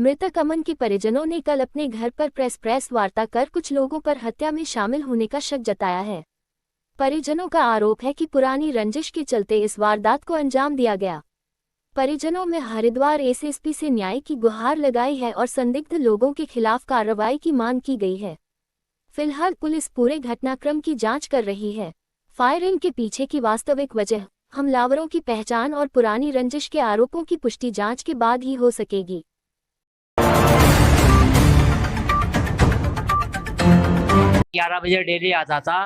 मृतक अमन के परिजनों ने कल अपने घर पर प्रेस वार्ता कर कुछ लोगों पर हत्या में शामिल होने का शक जताया है। परिजनों का आरोप है कि पुरानी रंजिश के चलते इस वारदात को अंजाम दिया गया। परिजनों में हरिद्वार एसएसपी से न्याय की गुहार लगाई है और संदिग्ध लोगों के खिलाफ कार्रवाई की मांग की गई है। फिलहाल पुलिस पूरे घटनाक्रम की जांच कर रही है। फायरिंग के पीछे की वास्तविक वजह, हमलावरों की पहचान और पुरानी रंजिश के आरोपों की पुष्टि जांच के बाद ही हो सकेगी। 11 बजे डेली आता था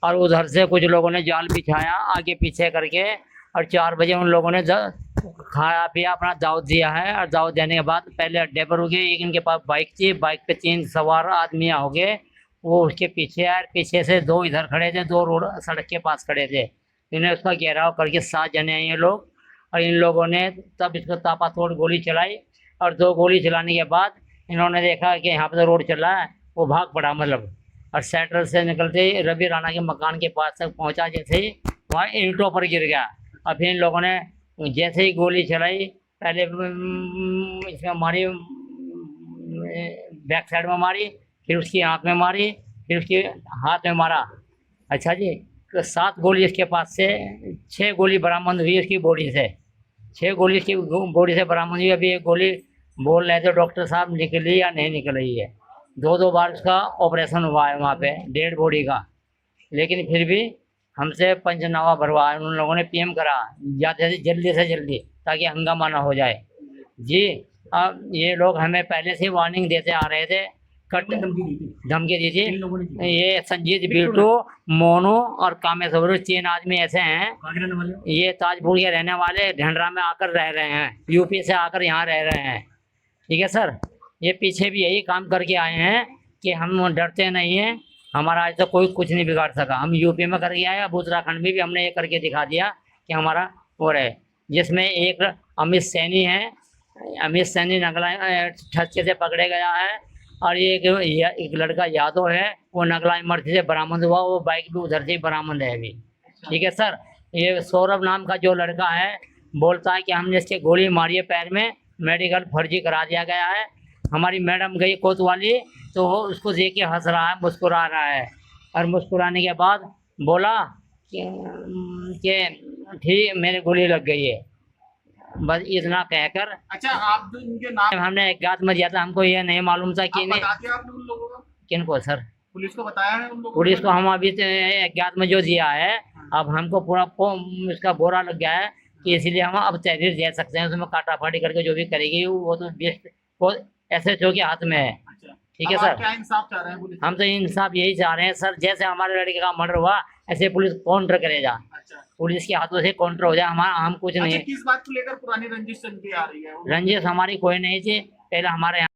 और उधर से कुछ लोगों ने जाल बिछाया आगे पीछे करके, और 4 बजे उन लोगों ने खाया पिया, अपना दावत दिया है। और दावत देने के बाद पहले अड्डे पर हो गए। एक इनके पास बाइक थी, बाइक पे 3 सवार आदमी हो गए। वो उसके पीछे आए, पीछे से 2 इधर खड़े थे, 2 रोड सड़क के पास खड़े थे। इन्हें उसका घेराव करके 7 जने हैं ये लोग, और इन लोगों ने तब इसको तापातोड़ गोली चलाई। और 2 गोली चलाने के बाद इन्होंने देखा कि यहाँ पर तो रोड चल रहा है, वो भाग पड़ा मतलब। और सेंट्रल से निकलते ही रवि राणा के मकान के पास तक पहुँचा, जैसे ही वहाँ ईंटों पर गिर गया। और फिर इन लोगों ने जैसे ही गोली चलाई, पहले इसमें मारी, बैक साइड में मारी, फिर उसकी आँख में मारी, फिर उसके हाथ में मारा। अच्छा जी, तो 7 गोली इसके पास से, 6 गोली बरामद हुई इसकी बॉडी से, 6 गोली इसकी बॉडी से बरामद हुई। अभी एक गोली बोल रहे थे डॉक्टर साहब निकली या नहीं निकल रही है। 2 बार उसका ऑपरेशन हुआ है वहाँ पे डेड बॉडी का, लेकिन फिर भी हमसे पंचनामा भरवाया उन लोगों ने, पीएम करा जाते थे जल्दी से जल्दी, ताकि हंगामा ना हो जाए जी। अब ये लोग हमें पहले से वार्निंग देते आ रहे थे, धमकी दी थी। ये संजीत, बिट्टू, मोनू और कामेश्वर, 3 आदमी ऐसे हैं। ये ताजपुर के रहने वाले, ढंडरा में आकर रह रहे हैं, यूपी से आकर यहाँ रह रहे हैं। ठीक है सर, ये पीछे भी यही काम करके आए हैं कि हम डरते नहीं हैं, हमारा आज तक कोई कुछ नहीं बिगाड़ सका। हम यूपी में करके आए, अब उत्तराखंड में भी हमने ये करके दिखा दिया कि हमारा हो रहा है। जिसमें एक अमित सैनी है, अमित सैनी नगला ठसके से पकड़े गया है, और एक लड़का यादव है, वो नगला इमरती से बरामद हुआ, वो बाइक भी उधर से बरामद है अभी। ठीक है सर, ये सौरभ नाम का जो लड़का है बोलता है कि हमने इसके गोली मारी है पैर में, मेडिकल फर्जी करा दिया गया है। हमारी मैडम गई कोतवाली, तो वो उसको देख के हंस रहा है, मुस्कुरा रहा है, और मुस्कुराने के बाद बोला कि ठीक मेरे गोली लग गई है, बस इतना कहकर। अच्छा, आप जो इनके नाम हमने अज्ञात में दिया था, हमको ये नहीं मालूम था कि बताते आपने उन लोगों को, किनको सर, पुलिस को बताया है उन लोगों पुलिस को हम अभी अज्ञात में जो दिया है, अब हमको पूरा इसका बोरा लग गया है कि इसलिए हम अब तहरीर दे सकते हैं। उसमें काटा फाटी करके जो भी करेगी वो तो बेस्ट, वो SHO के हाथ में है। ठीक है सर, क्या इंसाफ चाह रहे हैं पुलिस? हम तो इंसाफ यही चाह रहे हैं सर, जैसे हमारे लड़के का मर्डर हुआ ऐसे पुलिस काउंटर करेगा। अच्छा, पुलिस के हाथों से काउंटर हो जाए, हमारा हम कुछ नहीं। किस बात को लेकर पुरानी रंजिश चलती आ रही है? रंजिश हमारी कोई नहीं थी, पहले हमारे यहाँ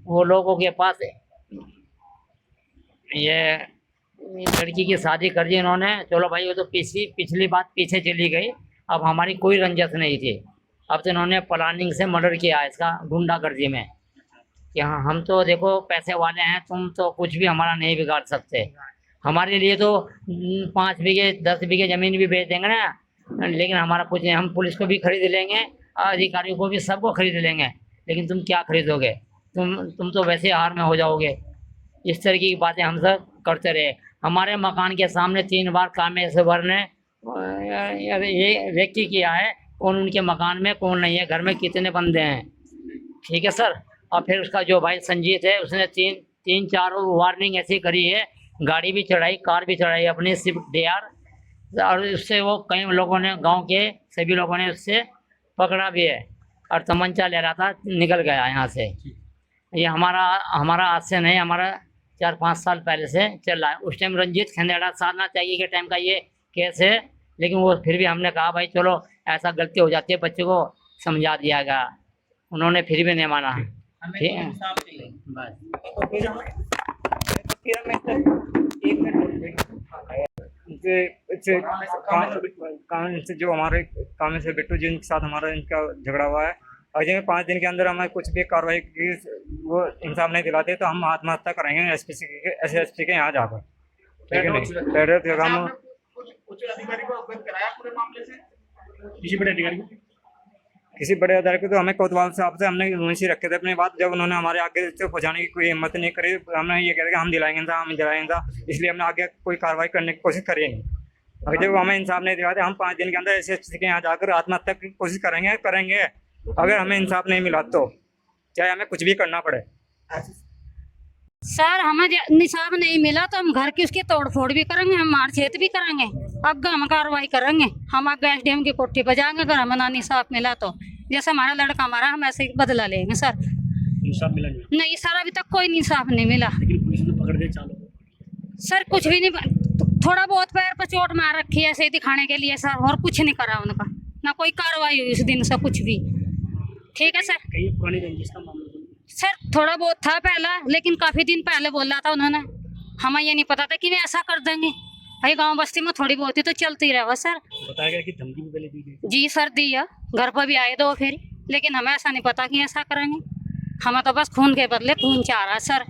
वो लोगों के पास ये लड़की की शादी कर दी इन्होंने, चलो भाई वो तो पिछली बात पीछे चली गई। अब हमारी कोई रंजिश नहीं थी, अब तो इन्होंने प्लानिंग से मर्डर किया इसका, गुंडागर्दी में। कि हाँ, हम तो देखो पैसे वाले हैं, तुम तो कुछ भी हमारा नहीं बिगाड़ सकते। हमारे लिए तो 5 बीघे 10 बीघे ज़मीन भी बेच देंगे ना, लेकिन हमारा कुछ नहीं। हम पुलिस को भी खरीद लेंगे, अधिकारियों को भी, सबको खरीद लेंगे, लेकिन तुम क्या खरीदोगे? तुम तो वैसे हार में हो जाओगे। इस तरह की बातें हम सब करते रहे। हमारे मकान के सामने 3 बार कामेश्वर ने ये व्यक्ति किया है, कौन उनके मकान में कौन नहीं है, घर में कितने बंदे हैं। ठीक है सर, और फिर उसका जो भाई संजीत है, उसने 3-4 वार्निंग ऐसी करी है, गाड़ी भी चढ़ाई, कार भी चढ़ाई अपनी स्विफ्ट डिजायर, और उससे वो कई लोगों ने, गांव के सभी लोगों ने उससे पकड़ा भी है, और तमंचा ले रहा था, निकल गया यहाँ से। ये हमारा आज से नहीं, हमारा 4-5 साल पहले से चल रहा है। उस टाइम रंजीत खंडेड़ा साधना चाहिए के टाइम का ये केस है, लेकिन वो फिर भी हमने कहा भाई चलो ऐसा गलती हो जाती है, बच्चे को समझा दिया गया, उन्होंने फिर भी नहीं माना। ठीक है, जो हमारे काम से बिट्टू जिनके साथ हमारा इनका झगड़ा हुआ है, अगर में 5 दिन के अंदर हमें कुछ भी कार्रवाई की वो इंसाफ नहीं दिलाते तो हम आत्महत्या करेंगे SSP के यहाँ जाकर। ठीक है, नहीं उच्च अधिकारी को अवगत कराया पूरे मामले से? किसी बड़े अधिकारी को? किसी बड़े अधिकारी को तो हमें कोतवाल साहब से हमने मुंशी रखे थे अपनी बात, जब उन्होंने हमारे आगे से पहुंचाने की कोई हिम्मत नहीं करी, हमने ये कह दिया कि हम दिलाएंगे इंसाफ, हम दिलाएंगे इंसाफ, इसलिए हमने आगे कोई कार्रवाई करने की कोशिश करी नहीं। अगर जब हमें इंसाफ नहीं दिलाते हम 5 दिन के अंदर ऐसे के यहाँ जाकर आत्महत्या की कोशिश करेंगे अगर हमें इंसाफ नहीं मिला तो, चाहे हमें कुछ भी करना पड़े। सर हमें निसाब नहीं मिला तो हम घर की उसकी तोड़फोड़ भी करेंगे, हम मारछेद भी करेंगे, आगे हम कार्रवाई करेंगे, हम आगे SDM की कोठी पर जाएंगे अगर हमें ना निसाब मिला तो। जैसे हमारा लड़का मारा हम ऐसे ही बदला लेंगे सर। इंसाफ मिला नहीं? नहीं सर अभी तक कोई निसाब नहीं मिला। लेकिन पुलिस ने पकड़ के चालों को। सर कुछ भी नहीं, थोड़ा बहुत पैर पर चोट मार रखी है ऐसे ही दिखाने के लिए सर, और कुछ नहीं करा उनका, ना कोई कार्रवाई हुई उस दिन से कुछ भी। ठीक है सर। कहीं पुरानी रंजिश का मामला तो? सर थोड़ा बहुत था पहला, लेकिन काफी दिन पहले बोला था उन्होंने, हमें ये नहीं पता था कि वे ऐसा कर देंगे। भाई गांव बस्ती में थोड़ी बहुत ही तो चलती रहा सर। बताया गया कि धमकी भी पहले दी गई? जी सर दी है, घर पर भी आए 2 फेरी, लेकिन हमें ऐसा नहीं पता कि ऐसा करेंगे। हमें तो बस खून के बदले खून चाह रहा है सर।